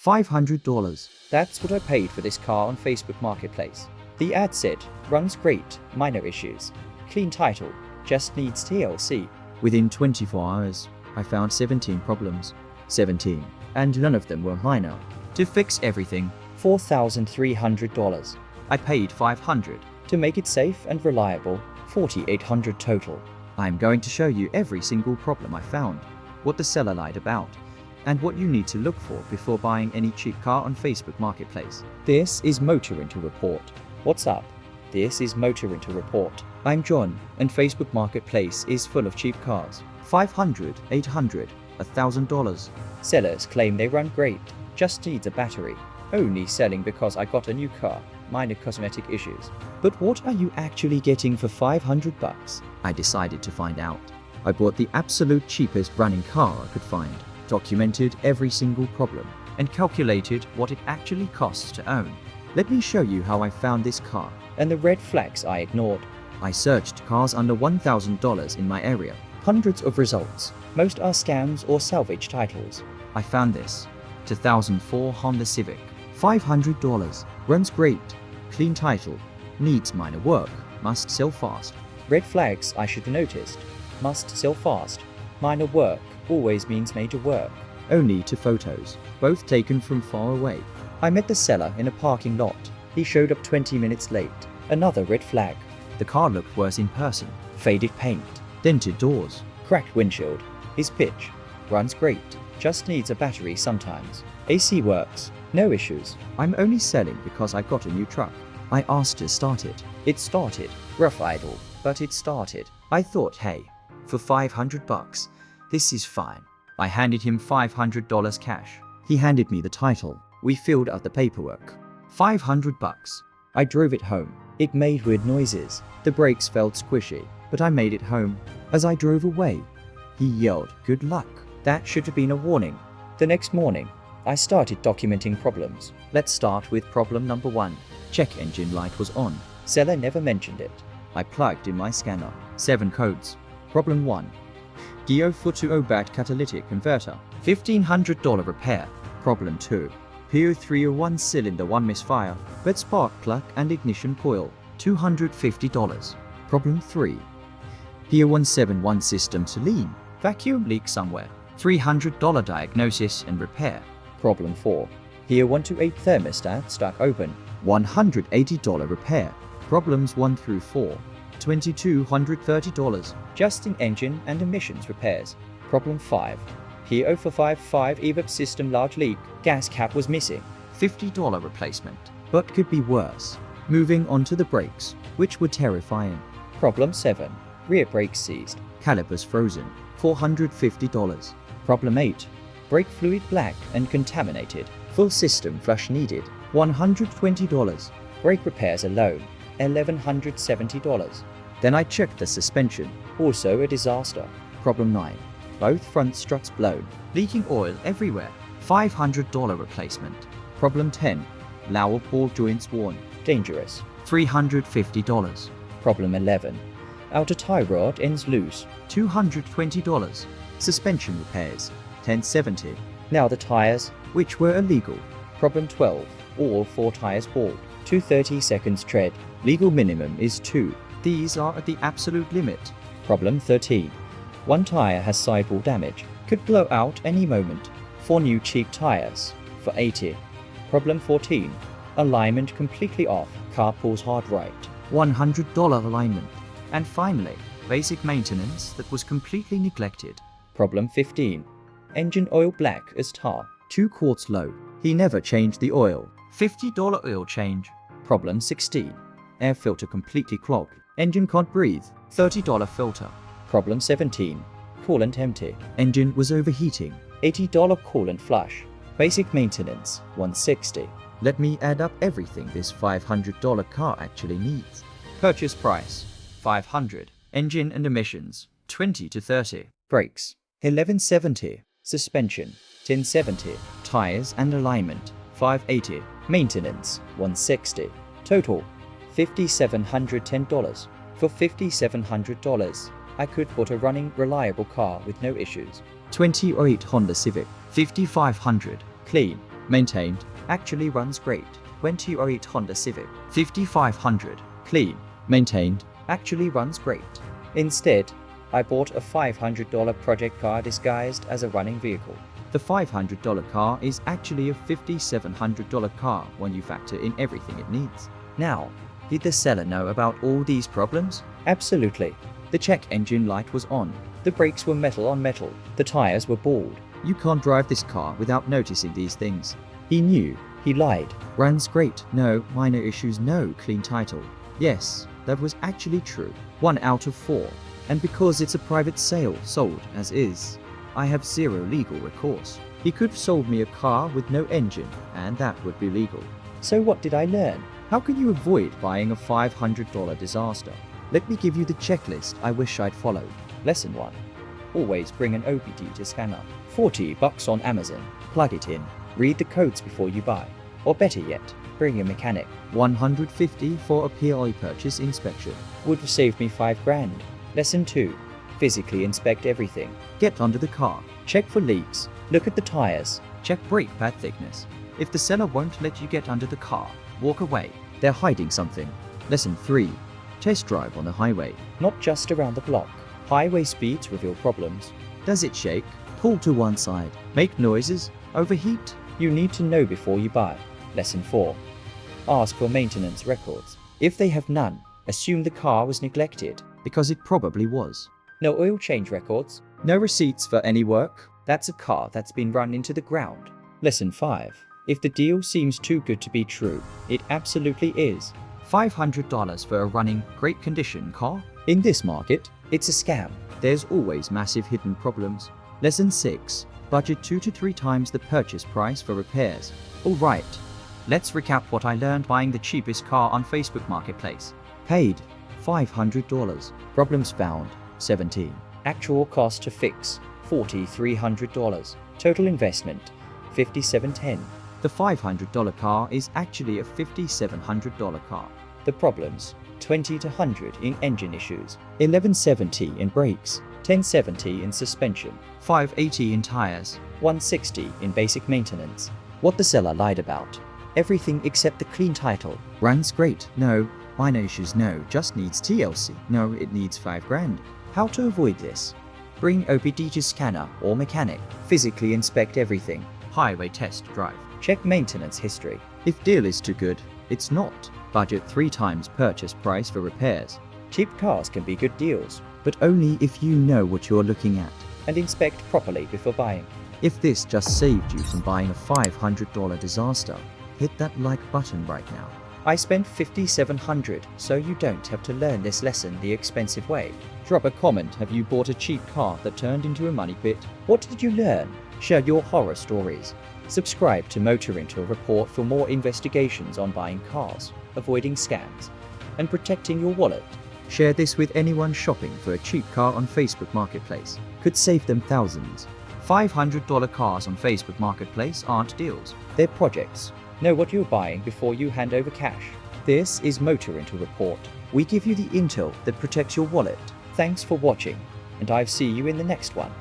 $500. That's what I paid for this car on Facebook Marketplace. The ad said, runs great, minor issues. Clean title, just needs TLC. Within 24 hours, I found 17 problems. 17. And none of them were minor. To fix everything, $4,300. I paid $500. To make it safe and reliable, $4,800 total. I'm going to show you every single problem I found, what the seller lied about, and what you need to look for before buying any cheap car on Facebook Marketplace. This is Motor Rental Report. What's up? This is Motor Rental Report. I'm John, and Facebook Marketplace is full of cheap cars. $500, $800, $1,000. Sellers claim they run great, just needs a battery. Only selling because I got a new car, minor cosmetic issues. But what are you actually getting for $500? I decided to find out. I bought the absolute cheapest running car I could find, documented every single problem, and calculated what it actually costs to own. Let me show you how I found this car. And the red flags I ignored. I searched cars under $1,000 in my area. Hundreds of results. Most are scams or salvage titles. I found this. 2004 Honda Civic. $500. Runs great. Clean title. Needs minor work. Must sell fast. Red flags I should have noticed. Must sell fast. Minor work always means major work. Only to photos, both taken from far away. I met the seller in a parking lot. He showed up 20 minutes late. Another red flag. The car looked worse in person. Faded paint. Dented doors. Cracked windshield. His pitch. Runs great. Just needs a battery sometimes. AC works. No issues. I'm only selling because I got a new truck. I asked to start it. It started. Rough idle, but it started. I thought, hey, for $500, this is fine. I handed him $500 cash. He handed me the title. We filled out the paperwork. $500. I drove it home. It made weird noises. The brakes felt squishy, but I made it home. As I drove away, he yelled, "Good luck." That should have been a warning. The next morning, I started documenting problems. Let's start with problem number 1. Check engine light was on. Seller never mentioned it. I plugged in my scanner. 7 codes. Problem 1. Gio Futu bad catalytic converter. $1,500 repair. Problem 2. PO301 cylinder 1 misfire, but spark plug and ignition coil. $250. Problem 3. PO171 system to lean. Vacuum leak somewhere. $300 diagnosis and repair. Problem 4. PO128 thermostat stuck open. $180 repair. Problems 1 through 4. $2,230. Just in engine and emissions repairs. Problem 5. PO455 EVAP system large leak. Gas cap was missing. $50 replacement. But could be worse. Moving on to the brakes, which were terrifying. Problem 7. Rear brakes seized. Calipers frozen. $450. Problem 8. Brake fluid black and contaminated. Full system flush needed. $120. Brake repairs alone. $1,170. Then I checked the suspension. Also a disaster. Problem 9. Both front struts blown. Leaking oil everywhere. $500 replacement. Problem 10. Lower ball joints worn. Dangerous. $350. Problem 11. Outer tie rod ends loose. $220. Suspension repairs. $1,070. Now the tires, which were illegal. Problem 12. All 4 tires bald. 230 seconds tread. Legal minimum is 2. These are at the absolute limit. Problem 13. 1 tire has sidewall damage. Could blow out any moment. 4 new cheap tires for $80. Problem 14. Alignment completely off. Car pulls hard right. $100 alignment. And finally, basic maintenance that was completely neglected. Problem 15. Engine oil black as tar. 2 quarts low. He never changed the oil. $50 oil change. Problem 16. Air filter completely clogged. Engine can't breathe. $30 filter. Problem 17. Coolant empty. Engine was overheating. $80 coolant flush. Basic maintenance, $160. Let me add up everything this $500 car actually needs. Purchase price, $500. Engine and emissions, $20 to $30. Brakes, $1170. Suspension, $1070. Tires and alignment, $580. Maintenance, $160. Total, $5,710. For $5,700, I could put a running, reliable car with no issues. 2008 Honda Civic, $5,500. Clean, Maintained. Actually runs great. 2008 Honda Civic. 5500. Clean. Maintained. Actually runs great. Instead, I bought a $500 project car disguised as a running vehicle. The $500 car is actually a $5,700 car when you factor in everything it needs. Now, Did the seller know about all these problems? absolutely. The check engine light was on. The brakes were metal on metal. The tires were bald. You can't drive this car without noticing these things. He knew. He lied. Runs great. No. Minor issues. No. Clean title. Yes, that was actually true. 1 out of 4. And because it's a private sale, sold as is, I have zero legal recourse. He could have sold me a car with no engine, and that would be legal. So what did I learn? How can you avoid buying a $500 disaster? Let me give you the checklist I wish I'd followed. Lesson 1. Always bring an OBD to scanner. $40 on Amazon. Plug it in. Read the codes before you buy. Or better yet, bring a mechanic. $150 for a PLA purchase inspection. Would have saved me $5,000. Lesson 2. Physically inspect everything. Get under the car. Check for leaks. Look at the tires. Check brake pad thickness. If the seller won't let you get under the car, walk away. They're hiding something. Lesson 3. Test drive on the highway. Not just around the block. Highway speeds reveal problems. Does it shake? Pull to one side. Make noises? Overheat? You need to know before you buy. Lesson 4. Ask for maintenance records. If they have none, assume the car was neglected. Because it probably was. No oil change records. No receipts for any work. That's a car that's been run into the ground. Lesson 5. If the deal seems too good to be true, it absolutely is. $500 for a running, great condition car? In this market, it's a scam. There's always massive hidden problems. Lesson 6. Budget 2 to 3 times the purchase price for repairs. Alright, let's recap what I learned buying the cheapest car on Facebook Marketplace. Paid $500. Problems found 17. Actual cost to fix $4,300. Total investment $5,710. The $500 car is actually a $5,700 car. The problems 20 to 100 in engine issues, 1170 in brakes, 1070 in suspension, $580 in tires, 160 in basic maintenance. What the seller lied about. Everything except the clean title. Runs great. No. Minor issues. No. Just needs TLC. No, it needs $5,000. How to avoid this? Bring OBD to scanner or mechanic. Physically inspect everything. Highway test drive. Check maintenance history. If deal is too good, it's not. Budget 3 times purchase price for repairs. Cheap cars can be good deals. But only if you know what you're looking at. And inspect properly before buying. If this just saved you from buying a $500 disaster, hit that like button right now. I spent $5,700, so you don't have to learn this lesson the expensive way. Drop a comment. Have you bought a cheap car that turned into a money pit? What did you learn? Share your horror stories. Subscribe to Motor Rental Report for more investigations on buying cars, avoiding scams, and protecting your wallet. Share this with anyone shopping for a cheap car on Facebook Marketplace. Could save them thousands. $500 cars on Facebook Marketplace aren't deals. They're projects. Know what you're buying before you hand over cash. This is Motor Rental Report. We give you the intel that protects your wallet. Thanks for watching, and I'll see you in the next one.